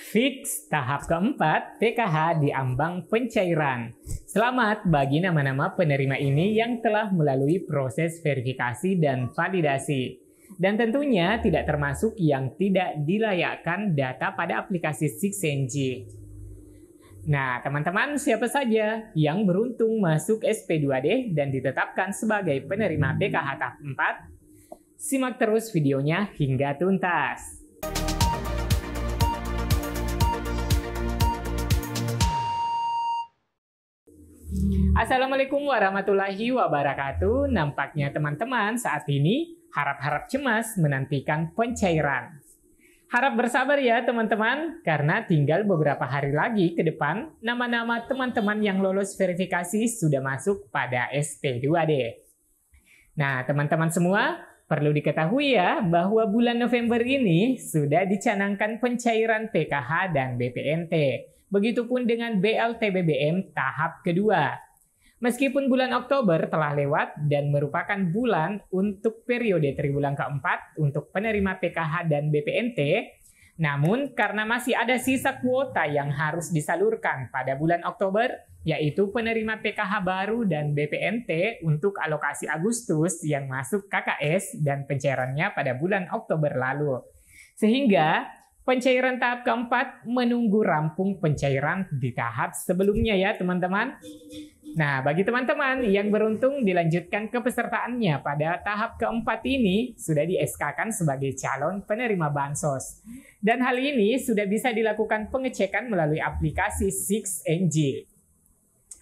Fix tahap keempat PKH di ambang pencairan. Selamat bagi nama-nama penerima ini yang telah melalui proses verifikasi dan validasi. Dan tentunya tidak termasuk yang tidak dilayakkan data pada aplikasi 6NG. Nah, teman-teman siapa saja yang beruntung masuk SP2D dan ditetapkan sebagai penerima PKH tahap 4? Simak terus videonya hingga tuntas. Assalamualaikum warahmatullahi wabarakatuh. Nampaknya teman-teman saat ini harap-harap cemas menantikan pencairan. Harap bersabar ya teman-teman, karena tinggal beberapa hari lagi ke depan, nama-nama teman-teman yang lolos verifikasi sudah masuk pada SP2D. Nah teman-teman semua, perlu diketahui ya bahwa bulan November ini sudah dicanangkan pencairan PKH dan BPNT. Begitupun dengan BLT BBM tahap kedua. Meskipun bulan Oktober telah lewat dan merupakan bulan untuk periode triwulan keempat untuk penerima PKH dan BPNT, namun karena masih ada sisa kuota yang harus disalurkan pada bulan Oktober, yaitu penerima PKH baru dan BPNT untuk alokasi Agustus yang masuk KKS dan pencairannya pada bulan Oktober lalu. Sehingga pencairan tahap keempat menunggu rampung pencairan di tahap sebelumnya ya teman-teman. Nah, bagi teman-teman yang beruntung dilanjutkan kepesertaannya pada tahap keempat ini sudah di-SK-kan sebagai calon penerima bansos. Dan hal ini sudah bisa dilakukan pengecekan melalui aplikasi 6NG.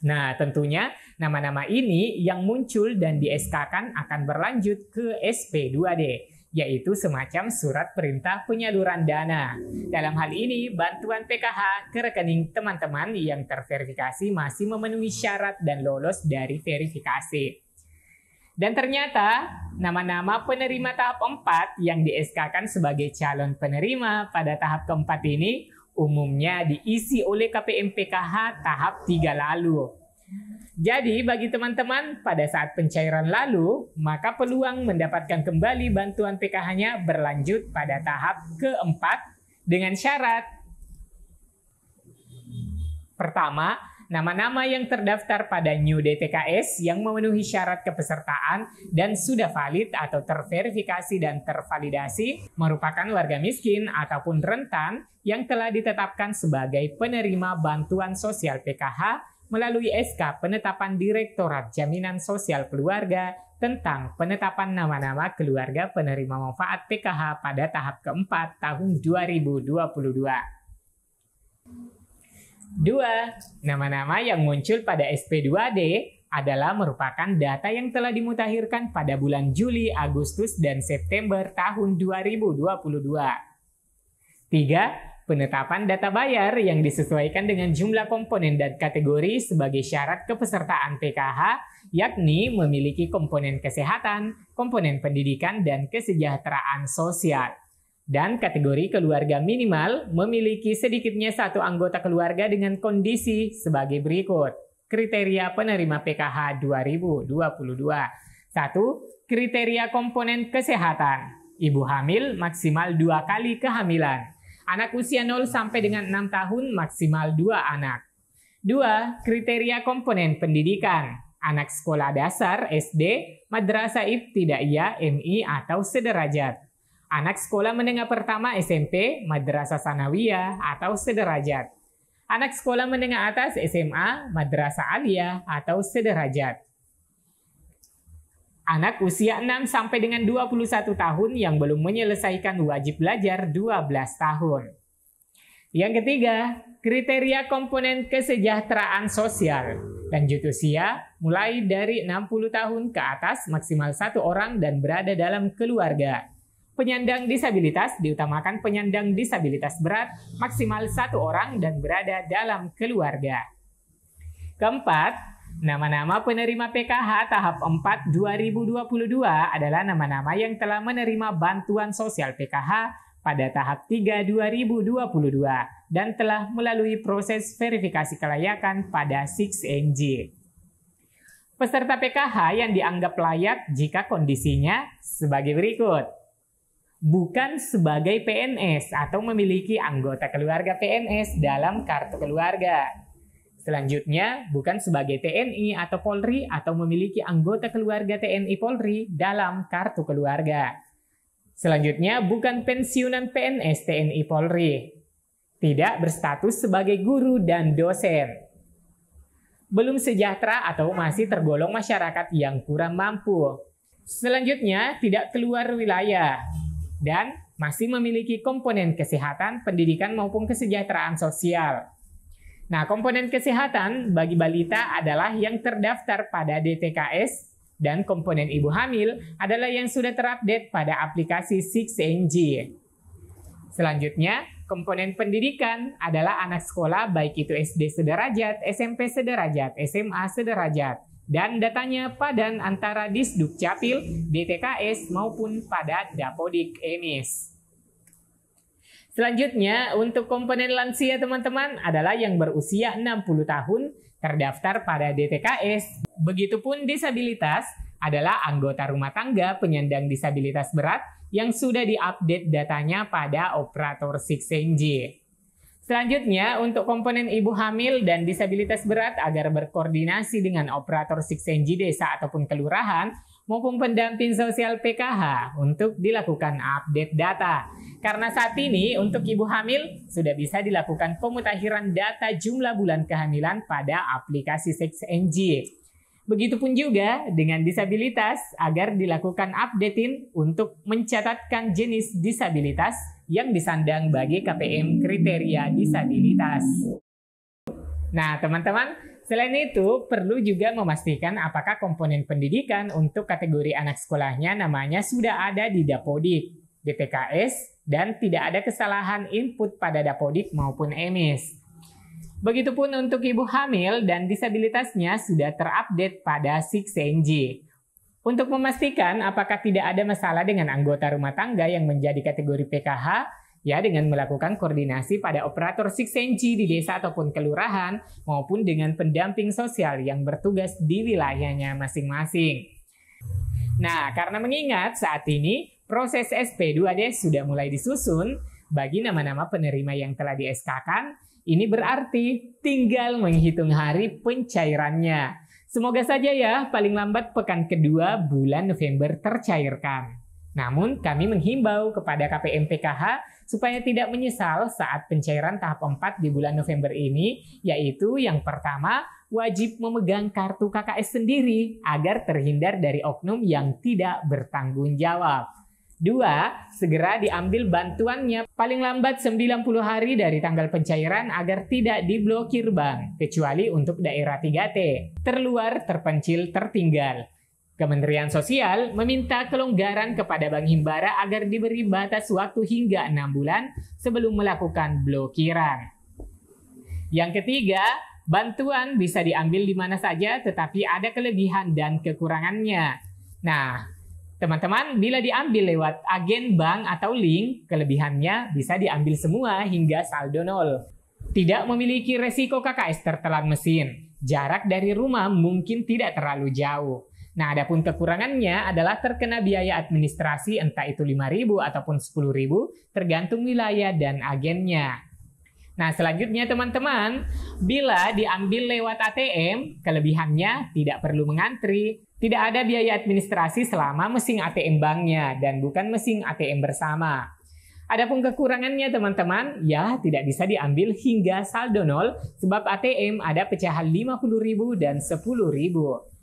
Nah, tentunya nama-nama ini yang muncul dan di-SK-kan akan berlanjut ke SP2D. Yaitu semacam surat perintah penyaluran dana. Dalam hal ini, bantuan PKH ke rekening teman-teman yang terverifikasi masih memenuhi syarat dan lolos dari verifikasi. Dan ternyata, nama-nama penerima tahap 4 yang di-SK-kan sebagai calon penerima pada tahap keempat ini umumnya diisi oleh KPM PKH tahap 3 lalu. Jadi bagi teman-teman pada saat pencairan lalu, maka peluang mendapatkan kembali bantuan PKH-nya berlanjut pada tahap keempat dengan syarat. Pertama, nama-nama yang terdaftar pada New DTKS yang memenuhi syarat kepesertaan dan sudah valid atau terverifikasi dan tervalidasi merupakan warga miskin ataupun rentan yang telah ditetapkan sebagai penerima bantuan sosial PKH melalui SK Penetapan Direktorat Jaminan Sosial Keluarga tentang penetapan nama-nama keluarga penerima manfaat PKH pada tahap keempat tahun 2022. 2. Nama-nama yang muncul pada SP2D adalah merupakan data yang telah dimutakhirkan pada bulan Juli, Agustus, dan September tahun 2022. 3. Penetapan data bayar yang disesuaikan dengan jumlah komponen dan kategori sebagai syarat kepesertaan PKH, yakni memiliki komponen kesehatan, komponen pendidikan, dan kesejahteraan sosial. Dan kategori keluarga minimal memiliki sedikitnya satu anggota keluarga dengan kondisi sebagai berikut. Kriteria penerima PKH 2022. 1. Kriteria komponen kesehatan. Ibu hamil maksimal 2 kali kehamilan. Anak usia 0 sampai dengan 6 tahun maksimal 2 anak. 2. Kriteria komponen pendidikan. Anak sekolah dasar SD, madrasah ibtidaiyah, MI atau sederajat. Anak sekolah menengah pertama SMP, madrasah sanawiyah atau sederajat. Anak sekolah menengah atas SMA, madrasah aliyah atau sederajat. Anak usia 6 sampai dengan 21 tahun yang belum menyelesaikan wajib belajar 12 tahun. Yang ketiga, kriteria komponen kesejahteraan sosial. Lanjut usia mulai dari 60 tahun ke atas maksimal 1 orang dan berada dalam keluarga. Penyandang disabilitas diutamakan penyandang disabilitas berat maksimal 1 orang dan berada dalam keluarga. Keempat, nama-nama penerima PKH tahap 4 2022 adalah nama-nama yang telah menerima bantuan sosial PKH pada tahap 3 2022 dan telah melalui proses verifikasi kelayakan pada 6NG. Peserta PKH yang dianggap layak jika kondisinya sebagai berikut. bukan sebagai PNS atau memiliki anggota keluarga PNS dalam kartu keluarga. Selanjutnya, bukan sebagai TNI atau Polri atau memiliki anggota keluarga TNI Polri dalam kartu keluarga. Selanjutnya, bukan pensiunan PNS TNI Polri. Tidak berstatus sebagai guru dan dosen. Belum sejahtera atau masih tergolong masyarakat yang kurang mampu. Selanjutnya, tidak keluar wilayah. Dan masih memiliki komponen kesehatan, pendidikan maupun kesejahteraan sosial. Nah, komponen kesehatan bagi balita adalah yang terdaftar pada DTKS dan komponen ibu hamil adalah yang sudah terupdate pada aplikasi 6NG. Selanjutnya, komponen pendidikan adalah anak sekolah baik itu SD sederajat, SMP sederajat, SMA sederajat, dan datanya padan antara Disduk Capil, DTKS maupun pada Dapodik EMIS. Selanjutnya, untuk komponen lansia teman-teman adalah yang berusia 60 tahun terdaftar pada DTKS. Begitupun disabilitas adalah anggota rumah tangga penyandang disabilitas berat yang sudah diupdate datanya pada operator 6NG. Selanjutnya, untuk komponen ibu hamil dan disabilitas berat agar berkoordinasi dengan operator 6NG desa ataupun kelurahan maupun pendamping sosial PKH untuk dilakukan update data. Karena saat ini untuk ibu hamil sudah bisa dilakukan pemutakhiran data jumlah bulan kehamilan pada aplikasi 6NG. Begitupun juga dengan disabilitas agar dilakukan updating untuk mencatatkan jenis disabilitas yang disandang bagi KPM kriteria disabilitas. Nah, teman-teman, selain itu perlu juga memastikan apakah komponen pendidikan untuk kategori anak sekolahnya namanya sudah ada di Dapodik, DTKS, dan tidak ada kesalahan input pada Dapodik maupun EMIS. Begitupun untuk ibu hamil dan disabilitasnya sudah terupdate pada 6NG. Untuk memastikan apakah tidak ada masalah dengan anggota rumah tangga yang menjadi kategori PKH, ya dengan melakukan koordinasi pada operator 6NG di desa ataupun kelurahan maupun dengan pendamping sosial yang bertugas di wilayahnya masing-masing. Nah, karena mengingat saat ini proses SP2D sudah mulai disusun bagi nama-nama penerima yang telah di-SK-kan, ini berarti tinggal menghitung hari pencairannya. Semoga saja ya paling lambat pekan kedua bulan November tercairkan. Namun kami menghimbau kepada KPM PKH supaya tidak menyesal saat pencairan tahap 4 di bulan November ini, yaitu yang pertama wajib memegang kartu KKS sendiri agar terhindar dari oknum yang tidak bertanggung jawab. 2. Segera diambil bantuannya paling lambat 90 hari dari tanggal pencairan agar tidak diblokir bank, kecuali untuk daerah 3T, terluar, terpencil, tertinggal. Kementerian Sosial meminta kelonggaran kepada Bank Himbara agar diberi batas waktu hingga 6 bulan sebelum melakukan blokiran. Yang ketiga, bantuan bisa diambil di mana saja tetapi ada kelebihan dan kekurangannya. Nah, teman-teman, bila diambil lewat agen bank atau link, kelebihannya bisa diambil semua hingga saldo nol. Tidak memiliki resiko KKS tertelan mesin. Jarak dari rumah mungkin tidak terlalu jauh. Nah, adapun kekurangannya adalah terkena biaya administrasi entah itu 5.000 ataupun 10.000 tergantung wilayah dan agennya. Nah, selanjutnya teman-teman, bila diambil lewat ATM, kelebihannya tidak perlu mengantri. Tidak ada biaya administrasi selama mesin ATM banknya dan bukan mesin ATM bersama. Adapun kekurangannya teman-teman, ya tidak bisa diambil hingga saldo nol sebab ATM ada pecahan 50.000 dan 10.000.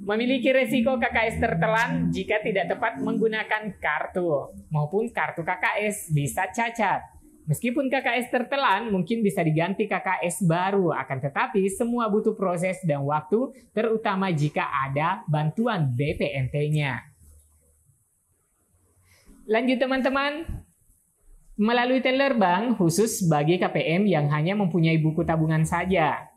Memiliki resiko KKS tertelan jika tidak tepat menggunakan kartu maupun kartu KKS bisa cacat. Meskipun KKS tertelan, mungkin bisa diganti KKS baru, akan tetapi semua butuh proses dan waktu, terutama jika ada bantuan BPNT-nya. Lanjut teman-teman, melalui teller bank khusus bagi KPM yang hanya mempunyai buku tabungan saja.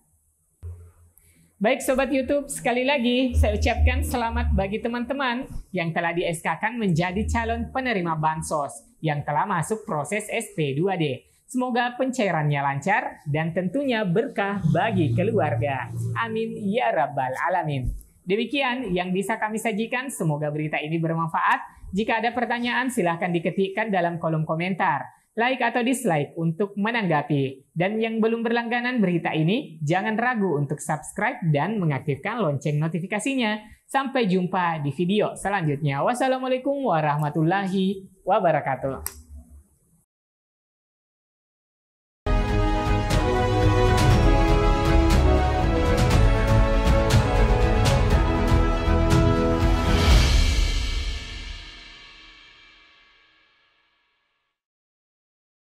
Baik Sobat YouTube, sekali lagi saya ucapkan selamat bagi teman-teman yang telah di-SK-kan menjadi calon penerima Bansos yang telah masuk proses SP2D. Semoga pencairannya lancar dan tentunya berkah bagi keluarga. Amin ya rabbal alamin. Demikian yang bisa kami sajikan, semoga berita ini bermanfaat. Jika ada pertanyaan, silahkan diketikkan dalam kolom komentar. Like atau dislike untuk menanggapi. Dan yang belum berlangganan berita ini, jangan ragu untuk subscribe dan mengaktifkan lonceng notifikasinya. Sampai jumpa di video selanjutnya. Wassalamualaikum warahmatullahi wabarakatuh.